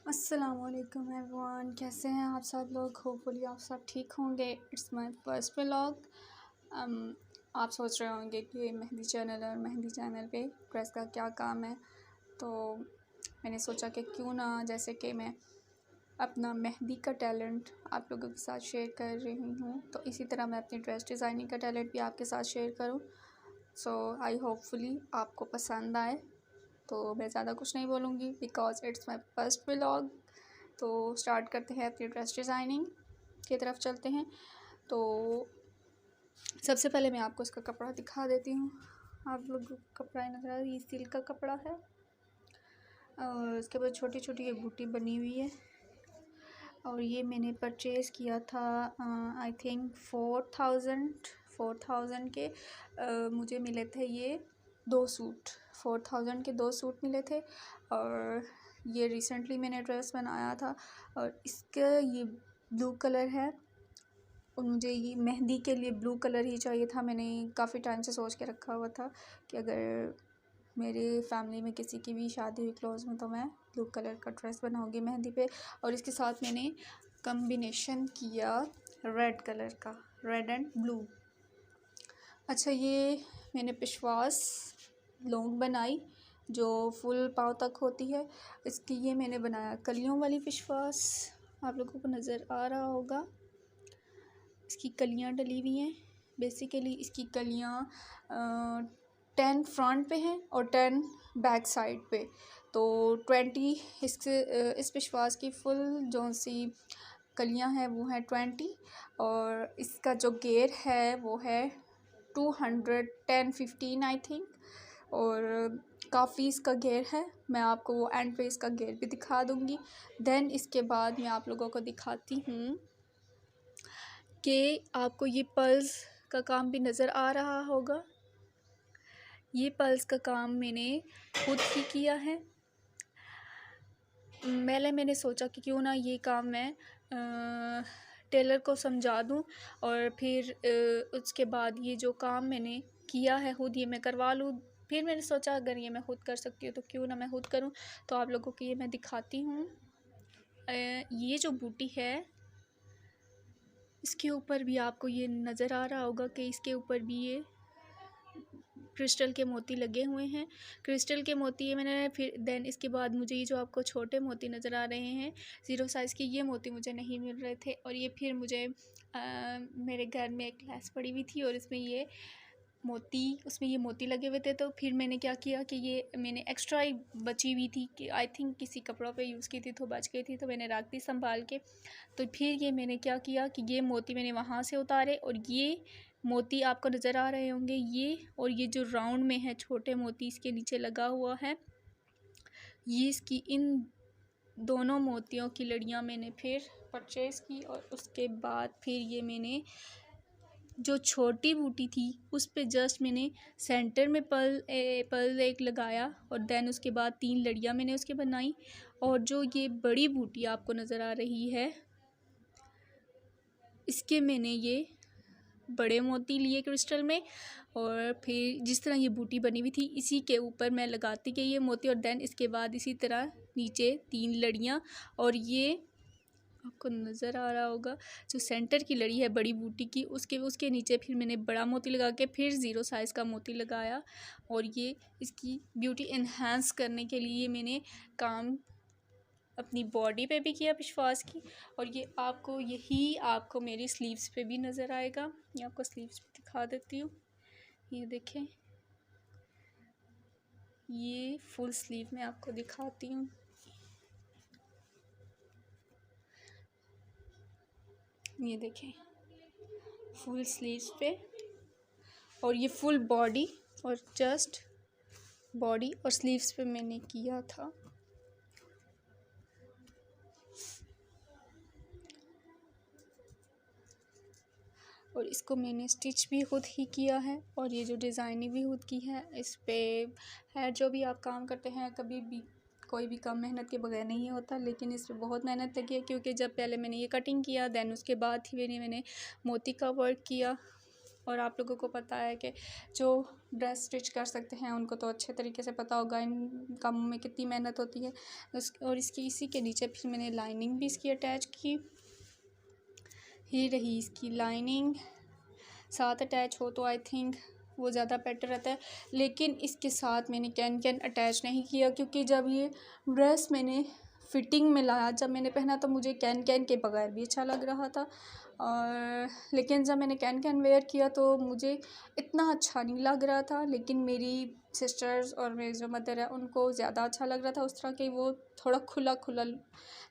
अस्सलामुअलैकुम एवरीवन, कैसे हैं आप सब लोग। होपफुली आप सब ठीक होंगे। It's my first vlog. आप सोच रहे होंगे कि मेहंदी चैनल और मेहंदी चैनल पे ड्रेस का क्या काम है, तो मैंने सोचा कि क्यों ना जैसे कि मैं अपना मेहंदी का टैलेंट आप लोगों के साथ शेयर कर रही हूँ, तो इसी तरह मैं अपनी ड्रेस डिज़ाइनिंग का टैलेंट भी आपके साथ शेयर करूँ। सो आई होपफुली आपको पसंद आए। तो मैं ज़्यादा कुछ नहीं बोलूँगी because it's my first vlog. तो स्टार्ट करते हैं, अपनी ड्रेस डिज़ाइनिंग की तरफ चलते हैं। तो सबसे पहले मैं आपको इसका कपड़ा दिखा देती हूँ। आप लोग कपड़ा नज़र आ रही है, ये सिल्क का कपड़ा है और इसके बाद छोटी छोटी ये बूटी बनी हुई है। और ये मैंने परचेज़ किया था आई थिंक 4000 के मुझे मिले थे ये 2 सूट। 4000 के 2 सूट मिले थे और ये रिसेंटली मैंने ड्रेस बनाया था। और इसका ये ब्लू कलर है और मुझे ये मेहंदी के लिए ब्लू कलर ही चाहिए था। मैंने काफ़ी टाइम से सोच के रखा हुआ था कि अगर मेरे फैमिली में किसी की भी शादी हुई क्लोज में तो मैं ब्लू कलर का ड्रेस बनाऊंगी मेहंदी पे। और इसके साथ मैंने कम्बिनेशन किया रेड कलर का, रेड एंड ब्लू। अच्छा, ये मैंने पिशवास लॉन्ग बनाई जो फुल पाँव तक होती है। इसकी ये मैंने बनाया कलियों वाली पिशवास, आप लोगों को नज़र आ रहा होगा। इसकी कलियां डली हुई हैं। बेसिकली इसकी कलियां 10 फ्रंट पे हैं और 10 बैक साइड पे। तो 20 इस विश्वास की फुल जो सी कलियां हैं वो हैं 20। और इसका जो घेर है वो है 215 आई थिंक। और काफ़ी इसका घेर है, मैं आपको वो एंड पे इसका घेर भी दिखा दूँगी। देन इसके बाद मैं आप लोगों को दिखाती हूँ कि आपको ये पल्स का काम भी नज़र आ रहा होगा। ये पल्स का काम मैंने खुद ही किया है। पहले मैंने सोचा कि क्यों ना ये काम मैं टेलर को समझा दूं और फिर उसके बाद ये जो काम मैंने किया है खुद ये मैं करवा लूँ। फिर मैंने सोचा अगर ये मैं खुद कर सकती हूँ तो क्यों ना मैं खुद करूँ। तो आप लोगों को ये मैं दिखाती हूँ। ये जो बूटी है इसके ऊपर भी आपको ये नज़र आ रहा होगा कि इसके ऊपर भी ये क्रिस्टल के मोती लगे हुए हैं। क्रिस्टल के मोती ये मैंने फिर देन इसके बाद मुझे ये जो आपको छोटे मोती नज़र आ रहे हैं 0 साइज़ के, ये मोती मुझे नहीं मिल रहे थे। और ये फिर मुझे मेरे घर में एक लैस पड़ी हुई थी और इसमें ये उसमें ये मोती लगे हुए थे। तो फिर मैंने क्या किया कि ये मैंने एक्स्ट्रा ही बची हुई थी कि आई थिंक किसी कपड़ों पे यूज़ की थी तो बच गई थी, तो मैंने रख दी संभाल के। तो फिर ये मैंने क्या किया कि ये मोती मैंने वहाँ से उतारे और ये मोती आपको नज़र आ रहे होंगे ये, और ये जो राउंड में है छोटे मोती इसके नीचे लगा हुआ है, ये इसकी इन दोनों मोतियों की लड़ियाँ मैंने फिर परचेज़ की। और उसके बाद फिर ये मैंने जो छोटी बूटी थी उस पे जस्ट मैंने सेंटर में पल एक लगाया और देन उसके बाद 3 लड़ियाँ मैंने उसके बनाई। और जो ये बड़ी बूटी आपको नज़र आ रही है इसके मैंने ये बड़े मोती लिए क्रिस्टल में। और फिर जिस तरह ये बूटी बनी हुई थी इसी के ऊपर मैं लगाती गई ये मोती। और देन इसके बाद इसी तरह नीचे 3 लड़ियाँ। और ये आपको नज़र आ रहा होगा जो सेंटर की लड़ी है बड़ी बूटी की, उसके नीचे फिर मैंने बड़ा मोती लगा के फिर 0 साइज़ का मोती लगाया। और ये इसकी ब्यूटी इन्हांस करने के लिए मैंने काम अपनी बॉडी पे भी किया विश्वास की। और ये आपको मेरी स्लीव्स पे भी नज़र आएगा। ये आपको स्लीव्स भी दिखा देती हूँ, ये देखें, ये फुल स्लीव में आपको दिखाती हूँ। ये देखें फुल स्लीव्स पे, और ये फुल बॉडी और जस्ट बॉडी और स्लीव्स पे मैंने किया था। और इसको मैंने स्टिच भी खुद ही किया है और ये जो डिज़ाइनिंग भी खुद की है। इस पे है जो भी आप काम करते हैं कभी भी कोई भी काम मेहनत के बगैर नहीं होता, लेकिन इस पे बहुत मेहनत लगी है क्योंकि जब पहले मैंने ये कटिंग किया देन उसके बाद ही मैंने मोती का वर्क किया और आप लोगों को पता है कि जो ड्रेस स्टिच कर सकते हैं उनको तो अच्छे तरीके से पता होगा इन कामों में कितनी मेहनत होती है। और इसकी इसी के नीचे फिर मैंने लाइनिंग भी इसकी अटैच की। ही रही इसकी लाइनिंग, साथ अटैच हो तो आई थिंक वो ज़्यादा बेटर रहता है। लेकिन इसके साथ मैंने कैन अटैच नहीं किया, क्योंकि जब ये ड्रेस मैंने फ़िटिंग में लाया, जब मैंने पहना तो मुझे कैन के बगैर भी अच्छा लग रहा था। और लेकिन जब मैंने कैन वेयर किया तो मुझे इतना अच्छा नहीं लग रहा था। लेकिन मेरी सिस्टर्स और मेरी जो मदर है उनको ज़्यादा अच्छा लग रहा था उस तरह के, वो थोड़ा खुला खुला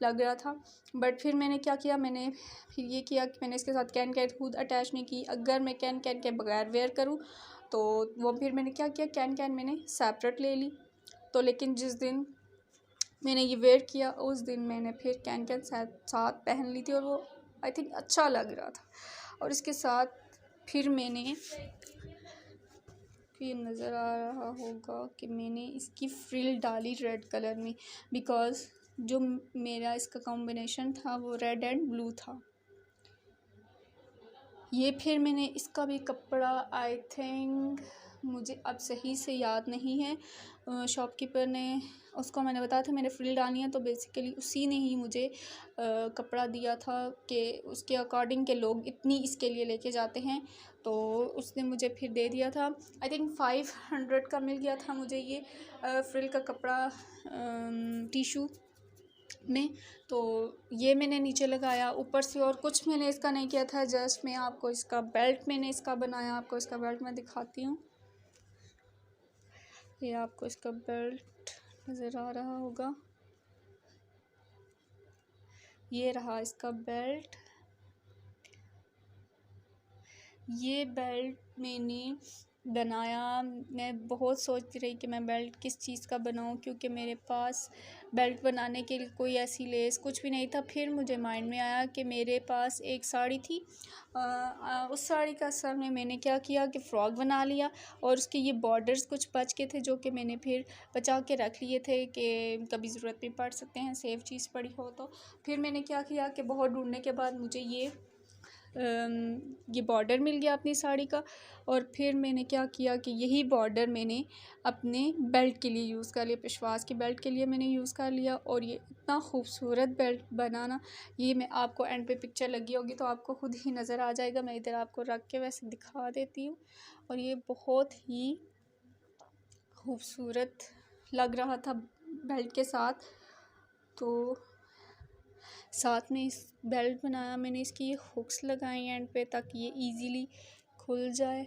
लग रहा था। बट फिर मैंने क्या किया, मैंने फिर ये किया कि मैंने इसके साथ कैन खुद अटैच नहीं की। अगर मैं कैन के बगैर वेयर करूँ तो वो फिर मैंने क्या किया, कैन मैंने सेपरेट ले ली। तो लेकिन जिस दिन मैंने ये वेयर किया उस दिन मैंने फिर कैन साथ पहन ली थी और वो आई थिंक अच्छा लग रहा था। और इसके साथ फिर मैंने, ये नज़र आ रहा होगा कि मैंने इसकी फ्रिल डाली रेड कलर में, बिकॉज़ जो मेरा इसका कॉम्बिनेशन था वो रेड एंड ब्लू था। ये फिर मैंने इसका भी कपड़ा आई थिंक मुझे अब सही से याद नहीं है, शॉपकीपर ने, उसको मैंने बताया था मैंने फ्रिल डालनी है, तो बेसिकली उसी ने ही मुझे कपड़ा दिया था कि उसके अकॉर्डिंग के लोग इतनी इसके लिए लेके जाते हैं, तो उसने मुझे फिर दे दिया था। आई थिंक 500 का मिल गया था मुझे ये फ्रिल का कपड़ा टिशू में। तो ये मैंने नीचे लगाया ऊपर से, और कुछ मैंने इसका नहीं किया था। जस्ट मैं आपको इसका बेल्ट मैंने इसका बनाया, आपको इसका बेल्ट मैं दिखाती हूँ। ये आपको इसका बेल्ट नज़र आ रहा होगा, ये रहा इसका बेल्ट। ये बेल्ट मैंने बनाया, मैं बहुत सोचती रही कि मैं बेल्ट किस चीज़ का बनाऊं, क्योंकि मेरे पास बेल्ट बनाने के लिए कोई ऐसी लेस कुछ भी नहीं था। फिर मुझे माइंड में आया कि मेरे पास एक साड़ी थी, उस साड़ी का असल में मैंने क्या किया कि फ़्रॉक बना लिया, और उसके ये बॉर्डर्स कुछ बच के थे जो कि मैंने फिर बचा के रख लिए थे कि कभी ज़रूरत भी पड़ सकते हैं, सेफ़ चीज़ पड़ी हो तो। फिर मैंने क्या किया कि बहुत ढूंढने के बाद मुझे ये बॉर्डर मिल गया अपनी साड़ी का। और फिर मैंने क्या किया कि यही बॉर्डर मैंने अपने बेल्ट के लिए यूज़ कर लिया, पेशवाज की बेल्ट के लिए मैंने यूज़ कर लिया। और ये इतना खूबसूरत बेल्ट बनाना, ये मैं आपको एंड पे पिक्चर लगी होगी तो आपको खुद ही नज़र आ जाएगा। मैं इधर आपको रख के वैसे दिखा देती हूँ। और ये बहुत ही खूबसूरत लग रहा था बेल्ट के साथ। तो साथ में इस बेल्ट बनाया मैंने, इसकी ये हुक्स लगाई एंड पे ताकि ये इजीली खुल जाए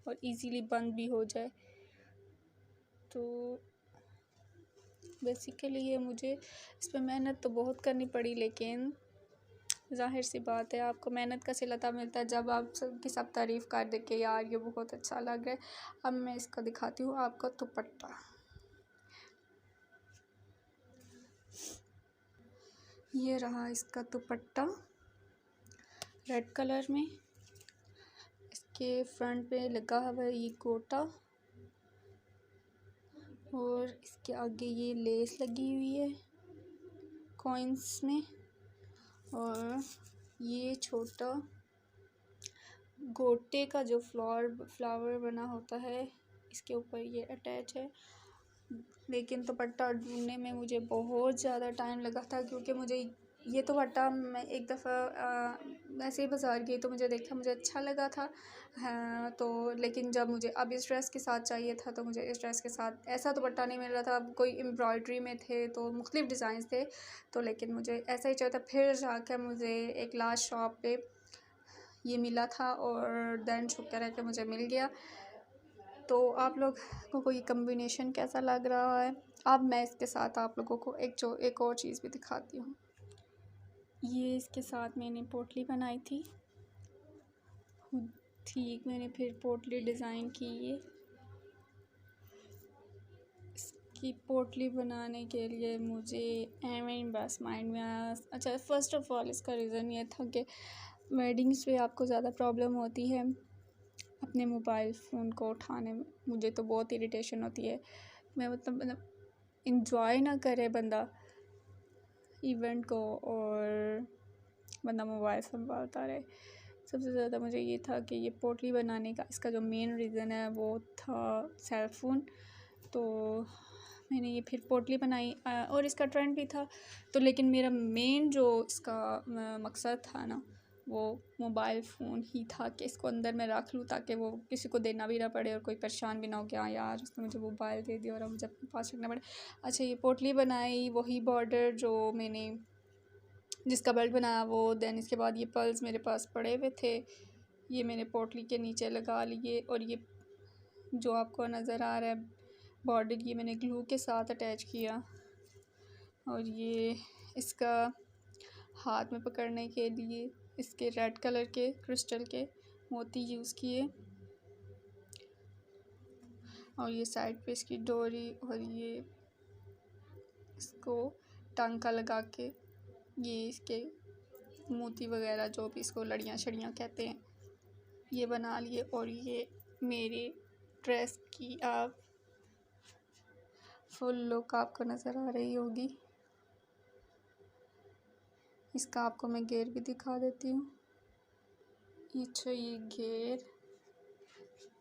और इजीली बंद भी हो जाए। तो बेसिकली ये मुझे इस पर मेहनत तो बहुत करनी पड़ी, लेकिन ज़ाहिर सी बात है आपको मेहनत का सिला तब मिलता है जब आप सबकी सब तारीफ़ कर दे के यार ये बहुत अच्छा लग रहा है। अब मैं इसका दिखाती हूँ आपका दुपट्टा। ये रहा इसका दुपट्टा रेड कलर में, इसके फ्रंट पे लगा हुआ है ये गोटा, और इसके आगे ये लेस लगी हुई है कॉइन्स में, और ये छोटा गोटे का जो फ्लावर बना होता है इसके ऊपर ये अटैच है। लेकिन दुपट्टा ढूंढने में मुझे बहुत ज़्यादा टाइम लगा था, क्योंकि मुझे ये दुपट्टा मैं एक दफ़ा ऐसे ही बाज़ार गई तो मुझे देखा, मुझे अच्छा लगा था। हाँ, तो लेकिन जब मुझे अब इस ड्रेस के साथ चाहिए था तो मुझे इस ड्रेस के साथ ऐसा दुपट्टा नहीं मिल रहा था। अब कोई एम्ब्रॉयडरी में थे तो मुख्तलिफ़ डिज़ाइन थे, तो लेकिन मुझे ऐसा ही चाहिए था। फिर जाकर मुझे एक लास्ट शॉप पे ये मिला था और दैन शुक्र है कि मुझे मिल गया। तो आप लोगों को ये कम्बिनेशन कैसा लग रहा है? अब मैं इसके साथ आप लोगों को एक और चीज़ भी दिखाती हूँ। ये इसके साथ मैंने पोटली बनाई थी खुद ही, मैंने फिर पोटली डिज़ाइन की। ये इसकी पोटली बनाने के लिए मुझे एवं बस माइंड में आया। अच्छा, फ़र्स्ट ऑफ़ ऑल इसका रीज़न ये था कि वेडिंग्स पे आपको ज़्यादा प्रॉब्लम होती है अपने मोबाइल फ़ोन को उठाने में। मुझे तो बहुत इरिटेशन होती है, मैं मतलब इंजॉय ना करे बंदा इवेंट को और बंदा मोबाइल संभालता रहे। सबसे ज़्यादा मुझे ये था कि ये पोटली बनाने का इसका जो मेन रीज़न है वो था सेल फ़ोन। तो मैंने ये फिर पोटली बनाई और इसका ट्रेंड भी था। तो लेकिन मेरा मेन जो इसका मकसद था ना, वो मोबाइल फ़ोन ही था कि इसको अंदर मैं रख लूँ ताकि वो किसी को देना भी ना पड़े और कोई परेशान भी ना हो कि हाँ यार उसने मुझे मोबाइल दे दिया और अब मुझे अपने पास रखना पड़े। अच्छा, ये पोटली बनाई, वही बॉर्डर जो मैंने जिसका बेल्ट बनाया वो, देन इसके बाद ये पर्ल्स मेरे पास पड़े हुए थे, ये मैंने पोटली के नीचे लगा लिए। और ये जो आपको नज़र आ रहा है बॉर्डर, ये मैंने ग्लू के साथ अटैच किया। और ये इसका हाथ में पकड़ने के लिए इसके रेड कलर के क्रिस्टल के मोती यूज़ किए। और ये साइड पे इसकी डोरी और ये इसको टांका लगा के ये इसके मोती वगैरह जो भी इसको लड़ियाँ छड़ियाँ कहते हैं ये बना लिए। और ये मेरी ड्रेस की आप फुल लुक आपको नज़र आ रही होगी। इसका आपको मैं घेर भी दिखा देती हूँ। अच्छा, ये घेर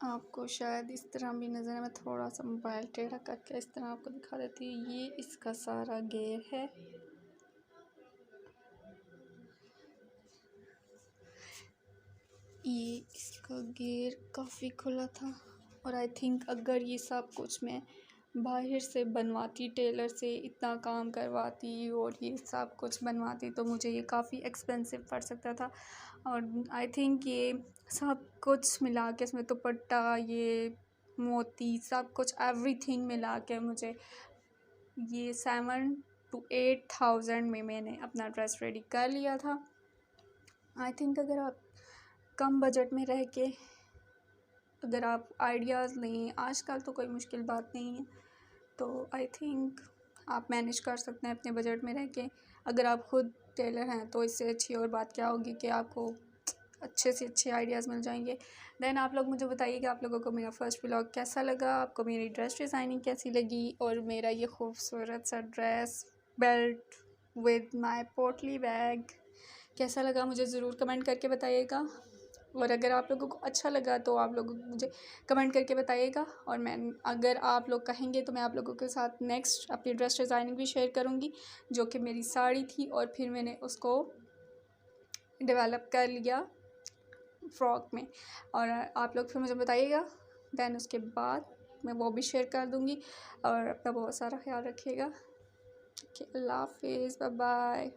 आपको शायद इस तरह भी नज़र है, मैं थोड़ा सा मोबाइल टेढ़ा करके इस तरह आपको दिखा देती हूँ। ये इसका सारा घेर है। ये इसका घेर काफ़ी खुला था और आई थिंक अगर ये सब कुछ मैं बाहर से बनवाती, टेलर से इतना काम करवाती और ये सब कुछ बनवाती तो मुझे ये काफ़ी एक्सपेंसिव पड़ सकता था। और आई थिंक ये सब कुछ मिला के इसमें दुपट्टा, ये मोती, सब कुछ एवरीथिंग मिला के मुझे ये 7 to 8,000 में मैंने अपना ड्रेस रेडी कर लिया था। आई थिंक अगर आप कम बजट में रह के अगर आप आइडियाज़ लें, आजकल तो कोई मुश्किल बात नहीं है, तो आई थिंक आप मैनेज कर सकते हैं अपने बजट में रह के। अगर आप खुद टेलर हैं तो इससे अच्छी और बात क्या होगी कि आपको अच्छे से अच्छे आइडियाज़ मिल जाएंगे। देन आप लोग मुझे बताइए कि आप लोगों को मेरा फर्स्ट व्लॉग कैसा लगा, आपको मेरी ड्रेस डिज़ाइनिंग कैसी लगी और मेरा ये खूबसूरत सा ड्रेस बेल्ट विद माय पोटली बैग कैसा लगा, मुझे ज़रूर कमेंट करके बताइएगा। और अगर आप लोगों को अच्छा लगा तो आप लोग मुझे कमेंट करके बताइएगा। और मैं अगर आप लोग कहेंगे तो मैं आप लोगों के साथ नेक्स्ट अपनी ड्रेस डिज़ाइनिंग भी शेयर करूँगी, जो कि मेरी साड़ी थी और फिर मैंने उसको डेवलप कर लिया फ्रॉक में। और आप लोग फिर मुझे बताइएगा, दैन उसके बाद मैं वो भी शेयर कर दूँगी। और अपना बहुत सारा ख्याल रखिएगा। अल्लाह हाफिज़, बाय बाय।